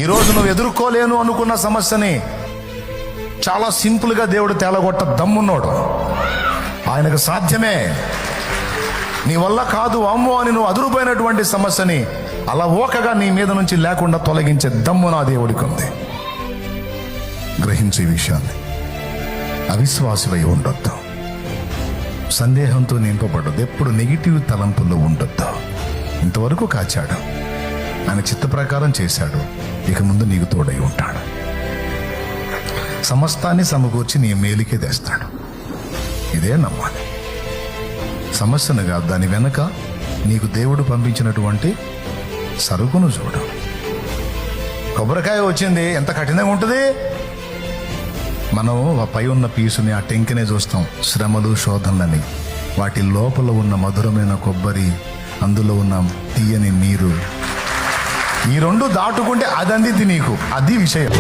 ఈరోజు నువ్వు ఎదుర్కోలేను అనుకున్న సమస్యని చాలా సింపుల్గా దేవుడు తేలగొట్ట దమ్మున్నాడు. ఆయనకు సాధ్యమే. నీ వల్ల కాదు అమ్మో అని నువ్వు అదురుపోయినటువంటి సమస్యని అలా ఓకగా నీ మీద నుంచి లేకుండా తొలగించే దమ్ము నా దేవుడికి ఉంది. గ్రహించే విషయాన్ని. అవిశ్వాసమై ఉండొద్దు, సందేహంతో నింపబడద్దు, ఎప్పుడు నెగిటివ్ తలంపుల్లో ఉండొద్దు. ఇంతవరకు కాచాడు, ఆయన చిత్త ప్రకారం చేశాడు, ఇక ముందు నీకు తోడై ఉంటాడు. సమస్తాన్ని సమకూర్చి నీ మేలుకే తెస్తాడు. ఇదే నమ్మాలి. సమస్యను కాదు, దాని వెనక నీకు దేవుడు పంపించినటువంటి సరుకును చూడు. కొబ్బరికాయ వచ్చింది, ఎంత కఠినంగా ఉంటుంది. మనం పై ఉన్న పీసుని, ఆ టెంకనే చూస్తాం, శ్రమలు శోధనలని. వాటి లోపల ఉన్న మధురమైన కొబ్బరి, అందులో ఉన్న తీయని నీరు, ఈ రెండు దాటుకుంటే అది అందింది నీకు. అది విషయం.